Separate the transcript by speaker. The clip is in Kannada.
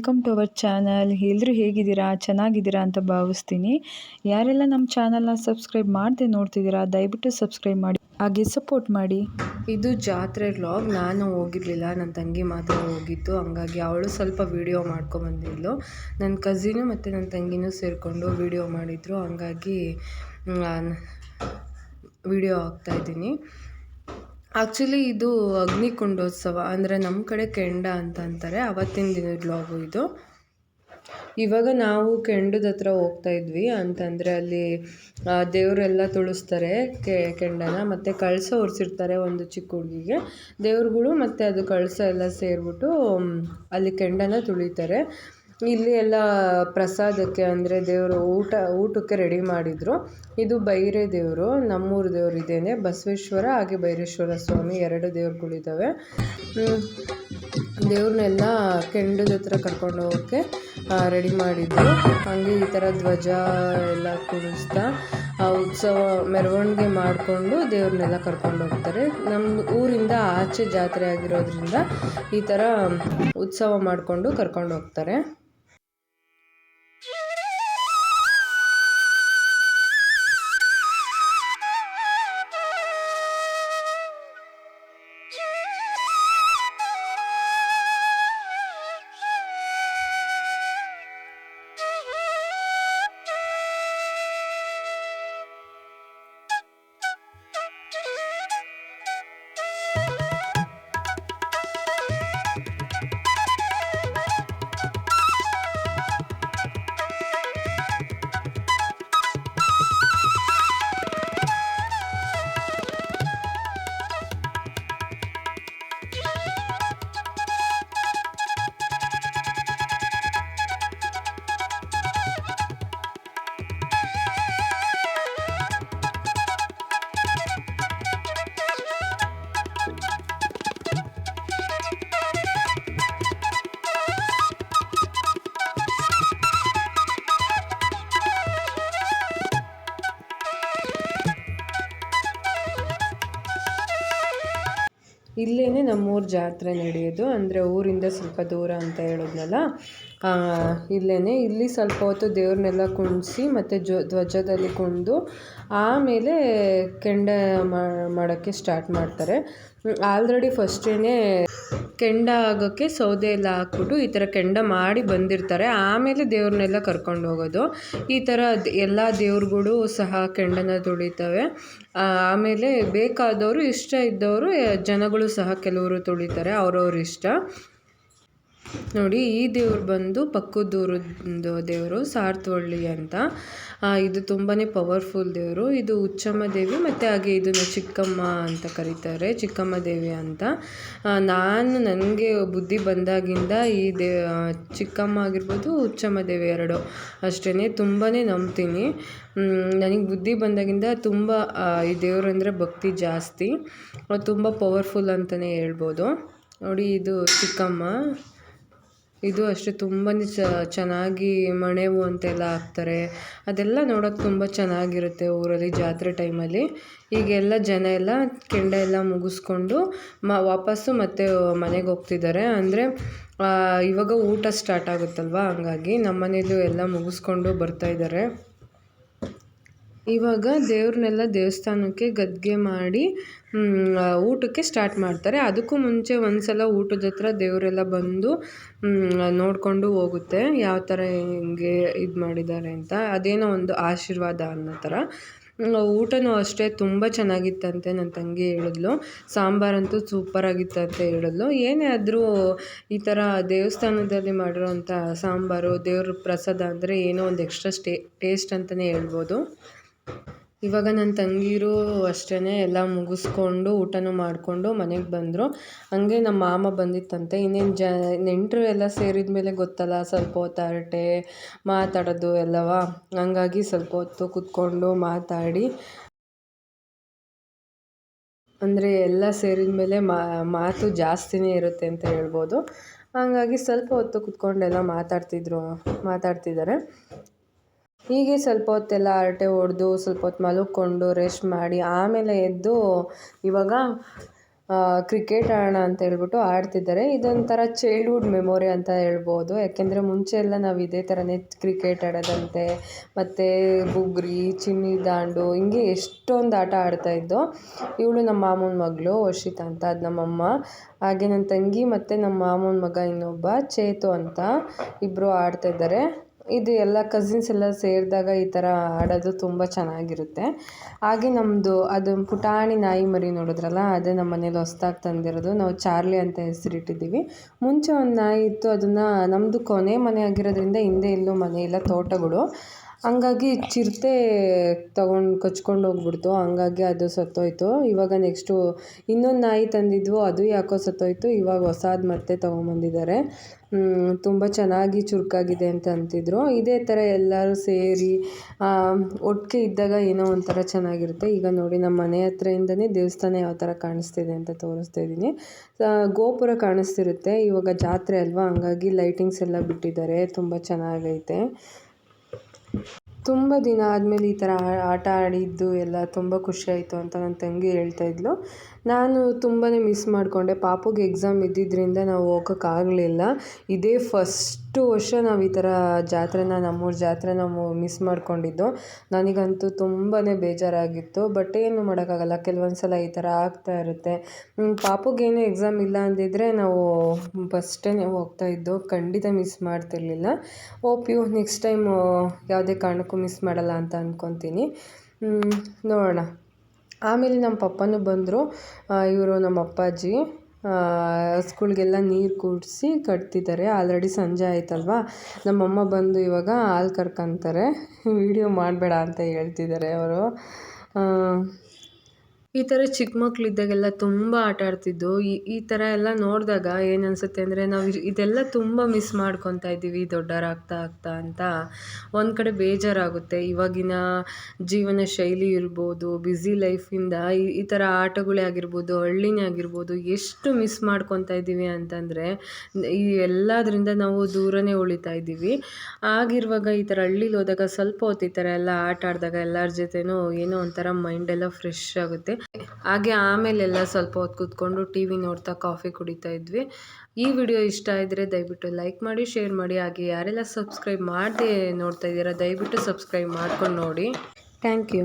Speaker 1: Welcome to our channel. ಎಲ್ಲರೂ ಹೇಗಿದ್ದೀರಾ? ಚೆನ್ನಾಗಿದ್ದೀರಾ ಅಂತ ಭಾವಿಸ್ತೀನಿ. ಯಾರೆಲ್ಲ ನಮ್ಮ ಚಾನಲ್ನ ಸಬ್ಸ್ಕ್ರೈಬ್ ಮಾಡದೆ ನೋಡ್ತಿದ್ದೀರಾ ದಯವಿಟ್ಟು ಸಬ್ಸ್ಕ್ರೈಬ್ ಮಾಡಿ, ಹಾಗೆ ಸಪೋರ್ಟ್ ಮಾಡಿ.
Speaker 2: ಇದು ಜಾತ್ರೆ ವ್ಲಾಗ್. ನಾನು ಹೋಗಿರಲಿಲ್ಲ, ನನ್ನ ತಂಗಿ ಮಾತ್ರ ಹೋಗಿತ್ತು. ಹಂಗಾಗಿ ಅವಳು ಸ್ವಲ್ಪ ವೀಡಿಯೋ ಮಾಡ್ಕೊಂಬಂದಿದ್ಲು. ನನ್ನ ಕಸಿನು ಮತ್ತು ನನ್ನ ತಂಗಿನೂ ಸೇರಿಕೊಂಡು ವೀಡಿಯೋ ಮಾಡಿದರು. ಹಂಗಾಗಿ ವೀಡಿಯೋ ಹಾಕ್ತಾಯಿದ್ದೀನಿ. ಆ್ಯಕ್ಚುಲಿ ಇದು ಅಗ್ನಿಕುಂಡೋತ್ಸವ, ಅಂದರೆ ನಮ್ಮ ಕಡೆ ಕೆಂಡ ಅಂತ ಅಂತಾರೆ. ಅವತ್ತಿನ ದಿನದ ವ್ಲಾಗು ಇದು. ಇವಾಗ ನಾವು ಕೆಂಡದ ಹತ್ರ ಹೋಗ್ತಾ ಇದ್ವಿ. ಅಂತಂದರೆ ಅಲ್ಲಿ ದೇವರೆಲ್ಲ ತುಳಿಸ್ತಾರೆ ಕೆಂಡನ, ಮತ್ತು ಕಳಸ ಹೊರಿಸಿರ್ತಾರೆ ಒಂದು ಚಿಕ್ಕ ಹುಡುಗಿಗೆ. ದೇವ್ರುಗಳು ಮತ್ತು ಅದು ಕಳಸ ಎಲ್ಲ ಸೇರಿಬಿಟ್ಟು ಅಲ್ಲಿ ಕೆಂಡನ ತುಳಿತಾರೆ. ಇಲ್ಲಿ ಎಲ್ಲ ಪ್ರಸಾದಕ್ಕೆ, ಅಂದರೆ ದೇವರು ಊಟಕ್ಕೆ ರೆಡಿ ಮಾಡಿದರು. ಇದು ಬೈರೆ ದೇವರು, ನಮ್ಮೂರು ದೇವರು ಇದೇನೆ. ಬಸವೇಶ್ವರ ಹಾಗೆ ಭೈರೇಶ್ವರ ಸ್ವಾಮಿ ಎರಡು ದೇವ್ರುಗಳಿದ್ದಾವೆ. ದೇವ್ರನ್ನೆಲ್ಲ ಕೆಂಡದ ಹತ್ರ ಕರ್ಕೊಂಡು ಹೋಗೋಕ್ಕೆ ರೆಡಿ ಮಾಡಿದ್ರು. ಹಾಗೆ ಈ ಥರ ಧ್ವಜ ಎಲ್ಲ ಕುಣಿಸ್ತಾ ಉತ್ಸವ ಮೆರವಣಿಗೆ ಮಾಡಿಕೊಂಡು ದೇವ್ರನ್ನೆಲ್ಲ ಕರ್ಕೊಂಡು ಹೋಗ್ತಾರೆ. ನಮ್ಮ ಊರಿಂದ ಆಚೆ ಜಾತ್ರೆ ಆಗಿರೋದ್ರಿಂದ ಈ ಥರ ಉತ್ಸವ ಮಾಡಿಕೊಂಡು ಕರ್ಕೊಂಡು ಹೋಗ್ತಾರೆ. ಇಲ್ಲೇ ನಮ್ಮೂರ ಜಾತ್ರೆ ನಡೆಯೋದು. ಅಂದರೆ ಊರಿಂದ ಸ್ವಲ್ಪ ದೂರ ಅಂತ ಹೇಳಿದ್ನಲ್ಲ, ಇಲ್ಲೇ. ಇಲ್ಲಿ ಸ್ವಲ್ಪ ಹೊತ್ತು ದೇವ್ರನ್ನೆಲ್ಲ ಕುಣಿಸಿ ಮತ್ತು ಧ್ವಜದಲ್ಲಿ ಕುಣಿದು ಆಮೇಲೆ ಕೆಂಡ ಮಾಡೋಕ್ಕೆ ಸ್ಟಾರ್ಟ್ ಮಾಡ್ತಾರೆ. ಆಲ್ರೆಡಿ ಫಸ್ಟೇ ಕೆಂಡ ಆಗೋಕ್ಕೆ ಸೌದೆ ಎಲ್ಲ ಹಾಕ್ಬಿಟ್ಟು ಈ ಥರ ಕೆಂಡ ಮಾಡಿ ಬಂದಿರ್ತಾರೆ. ಆಮೇಲೆ ದೇವ್ರನ್ನೆಲ್ಲ ಕರ್ಕೊಂಡು ಹೋಗೋದು. ಈ ಥರ ಎಲ್ಲ ದೇವ್ರುಗಳು ಸಹ ಕೆಂಡನ ತುಳಿತವೆ. ಆಮೇಲೆ ಬೇಕಾದವರು, ಇಷ್ಟ ಇದ್ದವರು, ಜನಗಳು ಸಹ ಕೆಲವರು ತುಳಿತಾರೆ, ಅವ್ರವ್ರ ಇಷ್ಟ. ನೋಡಿ, ಈ ದೇವ್ರು ಬಂದು ಪಕ್ಕದೂರದ್ದು ದೇವರು, ಸಾರ್ತವಳ್ಳಿ ಅಂತ. ಇದು ತುಂಬಾ ಪವರ್ಫುಲ್ ದೇವರು. ಇದು ಉಚ್ಚಮ್ಮ ದೇವಿ ಮತ್ತು ಹಾಗೆ ಇದನ್ನು ಚಿಕ್ಕಮ್ಮ ಅಂತ ಕರೀತಾರೆ, ಚಿಕ್ಕಮ್ಮ ದೇವಿ ಅಂತ. ನನಗೆ ಬುದ್ಧಿ ಬಂದಾಗಿಂದ ಈ ಚಿಕ್ಕಮ್ಮ ಆಗಿರ್ಬೋದು, ಉಚ್ಚಮ್ಮ ದೇವಿ ಎರಡು ಅಷ್ಟೇ ತುಂಬಾ ನಂಬ್ತೀನಿ. ನನಗೆ ಬುದ್ಧಿ ಬಂದಾಗಿಂದ ತುಂಬ ಈ ದೇವರಂದರೆ ಭಕ್ತಿ ಜಾಸ್ತಿ. ತುಂಬ ಪವರ್ಫುಲ್ ಅಂತಲೇ ಹೇಳ್ಬೋದು. ನೋಡಿ, ಇದು ಚಿಕ್ಕಮ್ಮ. ಇದು ಅಷ್ಟೇ ತುಂಬಾ ಚೆನ್ನಾಗಿ ಮಣೆವು ಅಂತೆಲ್ಲ ಹಾಕ್ತಾರೆ. ಅದೆಲ್ಲ ನೋಡೋಕ್ಕೆ ತುಂಬ ಚೆನ್ನಾಗಿರುತ್ತೆ ಊರಲ್ಲಿ ಜಾತ್ರೆ ಟೈಮಲ್ಲಿ. ಈಗೆಲ್ಲ ಜನ ಎಲ್ಲ ಕೆಂಡ ಎಲ್ಲ ಮುಗಿಸ್ಕೊಂಡು ವಾಪಸ್ಸು ಮತ್ತೆ ಮನೆಗೆ ಹೋಗ್ತಿದ್ದಾರೆ. ಅಂದರೆ ಇವಾಗ ಊಟ ಸ್ಟಾರ್ಟ್ ಆಗುತ್ತಲ್ವ, ಹಂಗಾಗಿ ನಮ್ಮ ಮನೇಲೂ ಎಲ್ಲ ಮುಗಿಸ್ಕೊಂಡು ಬರ್ತಾಯಿದ್ದಾರೆ. ಇವಾಗ ದೇವ್ರನ್ನೆಲ್ಲ ದೇವಸ್ಥಾನಕ್ಕೆ ಗದ್ಗೆ ಮಾಡಿ ಊಟಕ್ಕೆ ಸ್ಟಾರ್ಟ್ ಮಾಡ್ತಾರೆ. ಅದಕ್ಕೂ ಮುಂಚೆ ಒಂದು ಸಲ ಊಟದ ಹತ್ರ ದೇವರೆಲ್ಲ ಬಂದು ನೋಡಿಕೊಂಡು ಹೋಗುತ್ತೆ, ಯಾವ ಥರ ಹೆಂಗೆ ಇದು ಮಾಡಿದ್ದಾರೆ ಅಂತ. ಅದೇನೋ ಒಂದು ಆಶೀರ್ವಾದ ಅನ್ನೋ ಥರ. ಊಟನೂ ಅಷ್ಟೇ ತುಂಬ ಚೆನ್ನಾಗಿತ್ತಂತೆ, ನನ್ನ ತಂಗಿ ಹೇಳಿದ್ಲು. ಸಾಂಬಾರಂತೂ ಸೂಪರಾಗಿತ್ತಂತೆ ಹೇಳಿದ್ಲು. ಏನೇ ಆದರೂ ಈ ಥರ ದೇವಸ್ಥಾನದಲ್ಲಿ ಮಾಡಿರೋಂಥ ಸಾಂಬಾರು, ದೇವ್ರ ಪ್ರಸಾದ ಅಂದರೆ ಏನೋ ಒಂದು ಎಕ್ಸ್ಟ್ರಾ ಟೇಸ್ಟ್ ಅಂತಲೇ ಹೇಳ್ಬೋದು. ಇವಾಗ ನನ್ನ ತಂಗೀರು ಅಷ್ಟೇ ಎಲ್ಲ ಮುಗಿಸ್ಕೊಂಡು ಊಟನೂ ಮಾಡಿಕೊಂಡು ಮನೆಗೆ ಬಂದರು. ಹಂಗೆ ನಮ್ಮ ಮಾಮ ಬಂದಿತ್ತಂತೆ. ಇನ್ನೇನು ನೆಂಟರು ಎಲ್ಲ ಸೇರಿದ ಮೇಲೆ ಗೊತ್ತಲ್ಲ, ಸ್ವಲ್ಪ ಹೊತ್ತು ಹರಟೆ ಮಾತಾಡೋದು ಎಲ್ಲವ. ಹಂಗಾಗಿ ಸ್ವಲ್ಪ ಹೊತ್ತು ಕೂತ್ಕೊಂಡು ಮಾತಾಡಿ, ಅಂದರೆ ಎಲ್ಲ ಸೇರಿದ ಮೇಲೆ ಮಾತು ಜಾಸ್ತಿನೇ ಇರುತ್ತೆ ಅಂತ ಹೇಳ್ಬೋದು. ಹಂಗಾಗಿ ಸ್ವಲ್ಪ ಹೊತ್ತು ಕೂತ್ಕೊಂಡೆಲ್ಲ ಮಾತಾಡ್ತಿದ್ದಾರೆ. ಹೀಗೆ ಸ್ವಲ್ಪ ಹೊತ್ತೆಲ್ಲ ಹರಟೆ ಹೊಡೆದು ಸ್ವಲ್ಪ ಹೊತ್ತು ಮಲ್ಕೊಂಡು ರೆಸ್ಟ್ ಮಾಡಿ ಆಮೇಲೆ ಎದ್ದು ಇವಾಗ ಕ್ರಿಕೆಟ್ ಆಡೋಣ ಅಂತ ಹೇಳ್ಬಿಟ್ಟು ಆಡ್ತಿದ್ದಾರೆ. ಇದೊಂಥರ ಚೈಲ್ಡ್ಹುಡ್ ಮೆಮೊರಿ ಅಂತ ಹೇಳ್ಬೋದು. ಯಾಕೆಂದರೆ ಮುಂಚೆ ಎಲ್ಲ ನಾವು ಇದೇ ಥರನೇ ಕ್ರಿಕೆಟ್ ಆಡೋದಂತೆ, ಮತ್ತು ಬುಗುರಿ, ಚಿನ್ನಿ ದಾಂಡು ಹಿಂಗೆ ಎಷ್ಟೊಂದು ಆಟ ಆಡ್ತಾಯಿದ್ದೋ. ಇವಳು ನಮ್ಮ ಮಾಮನ ಮಗಳು ವರ್ಷಿತಾ ಅಂತ, ಅದು ನಮ್ಮಮ್ಮ. ಹಾಗೆ ನನ್ನ ತಂಗಿ ಮತ್ತು ನಮ್ಮ ಮಾಮನ ಮಗ ಇನ್ನೊಬ್ಬ ಚೇತು ಅಂತ ಇಬ್ಬರು ಆಡ್ತಾಯಿದ್ದಾರೆ. ಇದು ಎಲ್ಲ ಕಸಿನ್ಸ್ ಎಲ್ಲ ಸೇರಿದಾಗ ಈ ಥರ ಆಡೋದು ತುಂಬ ಚೆನ್ನಾಗಿರುತ್ತೆ. ಹಾಗೆ ನಮ್ಮದು ಅದು ಪುಟಾಣಿ ನಾಯಿ ಮರಿ ನೋಡಿದ್ರಲ್ಲ, ಅದೇ ನಮ್ಮ ಮನೇಲಿ ಹೊಸ್ದಾಗಿ ತಂದಿರೋದು. ನಾವು ಚಾರ್ಲಿ ಅಂತ ಹೆಸರಿಟ್ಟಿದ್ದೀವಿ. ಮುಂಚೆ ಒಂದು ನಾಯಿ ಇತ್ತು, ಅದನ್ನು ನಮ್ಮದು ಕೊನೆ ಮನೆ ಆಗಿರೋದ್ರಿಂದ ಹಿಂದೆ ಎಲ್ಲೂ ಮನೆ ಇಲ್ಲ, ತೋಟಗಳು. ಹಂಗಾಗಿ ಚಿರತೆ ಕಚ್ಕೊಂಡು ಹೋಗ್ಬಿಡ್ತು, ಹಂಗಾಗಿ ಅದು ಸತ್ತೋಯ್ತು. ಇವಾಗ ನೆಕ್ಸ್ಟು ಇನ್ನೊಂದು ನಾಯಿ ತಂದಿದ್ವು, ಅದು ಯಾಕೋ ಸತ್ತೋಯ್ತು. ಇವಾಗ ಹೊಸಾದು ಮತ್ತೆ ತೊಗೊಂಬಂದಿದ್ದಾರೆ. ತುಂಬ ಚೆನ್ನಾಗಿ ಚುರುಕಾಗಿದೆ ಅಂತ ಅಂತಿದ್ರು. ಇದೇ ಥರ ಎಲ್ಲರೂ ಸೇರಿ ಒಟ್ಟಿಗೆ ಇದ್ದಾಗ ಏನೋ ಒಂಥರ ಚೆನ್ನಾಗಿರುತ್ತೆ. ಈಗ ನೋಡಿ ನಮ್ಮ ಮನೆ ಹತ್ರದಿಂದನೇ ದೇವಸ್ಥಾನ ಯಾವ ಥರ ಕಾಣಿಸ್ತಿದೆ ಅಂತ ತೋರಿಸ್ತಾ ಇದ್ದೀನಿ. ಗೋಪುರ ಕಾಣಿಸ್ತಿರುತ್ತೆ. ಇವಾಗ ಜಾತ್ರೆ ಅಲ್ವಾ, ಹಂಗಾಗಿ ಲೈಟಿಂಗ್ಸ್ ಎಲ್ಲ ಬಿಟ್ಟಿದ್ದಾರೆ, ತುಂಬ ಚೆನ್ನಾಗೈತೆ. ತುಂಬ ದಿನ ಆದಮೇಲೆ ಈ ಥರ ಆಟ ಆಡಿದ್ದು ಎಲ್ಲ ತುಂಬ ಖುಷಿಯಾಯಿತು ಅಂತ ನನ್ನ ತಂಗಿ ಹೇಳ್ತಾಯಿದ್ಲು. ನಾನು ತುಂಬಾ ಮಿಸ್ ಮಾಡಿಕೊಂಡೆ. ಪಾಪುಗೆ ಎಕ್ಸಾಮ್ ಇದ್ದಿದ್ದರಿಂದ ನಾವು ಹೋಗೋಕ್ಕಾಗಲಿಲ್ಲ. ಇದೇ ಫಸ್ಟು ವರ್ಷ ನಾವು ಈ ಥರ ಜಾತ್ರೆನ, ನಮ್ಮೂರ ಜಾತ್ರೆ ನಾವು ಮಿಸ್ ಮಾಡ್ಕೊಂಡಿದ್ದು. ನನಗಂತೂ ತುಂಬಾ ಬೇಜಾರಾಗಿತ್ತು. ಬಟ್ ಏನು ಮಾಡೋಕ್ಕಾಗಲ್ಲ, ಕೆಲವೊಂದು ಸಲ ಈ ಥರ ಆಗ್ತಾ ಇರುತ್ತೆ. ಪಾಪುಗೇನು ಎಕ್ಸಾಮ್ ಇಲ್ಲ ಅಂದಿದ್ರೆ ನಾವು ಫಸ್ಟೇ ಹೋಗ್ತಾಯಿದ್ದು, ಖಂಡಿತ ಮಿಸ್ ಮಾಡ್ತಿರ್ಲಿಲ್ಲ. ಹೋಪ್ ಯು ನೆಕ್ಸ್ಟ್ ಟೈಮು ಯಾವುದೇ ಕಾರಣಕ್ಕೂ ಮಿಸ್ ಮಾಡಲ್ಲ ಅಂತ ಅಂದ್ಕೊತೀನಿ. ನೋಡೋಣ. ಆಮೇಲೆ ನಮ್ಮ ಪಪ್ಪನೂ ಬಂದರು. ಇವರು ನಮ್ಮ ಅಪ್ಪಾಜಿ ಹಸುಗಳ್ಗೆಲ್ಲ ನೀರು ಕುಡಿಸಿ ಕಟ್ತಿದ್ದಾರೆ. ಆಲ್ರೆಡಿ ಸಂಜೆ ಆಯ್ತಲ್ವ. ನಮ್ಮಮ್ಮ ಬಂದು ಇವಾಗ ಹಾಲು ಕರ್ಕೊಂತಾರೆ. ವೀಡಿಯೋ ಮಾಡಬೇಡ ಅಂತ ಹೇಳ್ತಿದ್ದಾರೆ ಅವರು. ಈ ಥರ ಚಿಕ್ಕ ಮಕ್ಕಳಿದ್ದಾಗೆಲ್ಲ ತುಂಬ ಆಟ ಆಡ್ತಿದ್ದು. ಈ ಥರ ಎಲ್ಲ ನೋಡಿದಾಗ ಏನು ಅನಿಸುತ್ತೆ ಅಂದರೆ, ನಾವು ಇದೆಲ್ಲ ತುಂಬ ಮಿಸ್ ಮಾಡ್ಕೊತಾ ಇದ್ದೀವಿ ದೊಡ್ಡವರಾಗ್ತಾ ಆಗ್ತಾ ಅಂತ ಒಂದು ಕಡೆ ಬೇಜಾರಾಗುತ್ತೆ. ಇವಾಗಿನ ಜೀವನ ಶೈಲಿ ಇರ್ಬೋದು, ಬ್ಯುಸಿ ಲೈಫಿಂದ ಈ ಥರ ಆಟಗಳೇ ಆಗಿರ್ಬೋದು, ಹಳ್ಳಿನೇ ಆಗಿರ್ಬೋದು, ಎಷ್ಟು ಮಿಸ್ ಮಾಡ್ಕೊತಾ ಇದ್ದೀವಿ ಅಂತಂದರೆ, ಈ ಎಲ್ಲದರಿಂದ ನಾವು ದೂರನೇ ಉಳಿತಾ ಇದ್ದೀವಿ. ಆಗಿರುವಾಗ ಈ ಥರ ಹಳ್ಳೀಲಿ ಹೋದಾಗ ಸ್ವಲ್ಪ ಹೊತ್ತು ಈ ಥರ ಎಲ್ಲ ಆಟ ಆಡಿದಾಗ ಎಲ್ಲರ ಜೊತೆನೂ ಏನೋ ಒಂಥರ ಮೈಂಡೆಲ್ಲ ಫ್ರೆಶ್ ಆಗುತ್ತೆ. ಹಾಗೆ ಆಮೇಲೆಲ್ಲ ಸ್ವಲ್ಪ ಹೊತ್ತು ಕೂತ್ಕೊಂಡು ಟಿ ವಿ ನೋಡ್ತಾ ಕಾಫಿ ಕುಡಿತಾ ಇದ್ವಿ. ಈ ವಿಡಿಯೋ ಇಷ್ಟ ಇದ್ದರೆ ದಯವಿಟ್ಟು ಲೈಕ್ ಮಾಡಿ, ಶೇರ್ ಮಾಡಿ. ಹಾಗೆ ಯಾರೆಲ್ಲ ಸಬ್ಸ್ಕ್ರೈಬ್ ಮಾಡದೆ ನೋಡ್ತಾ ಇದ್ದೀರಾ, ದಯವಿಟ್ಟು ಸಬ್ಸ್ಕ್ರೈಬ್ ಮಾಡ್ಕೊಂಡು ನೋಡಿ. Thank you.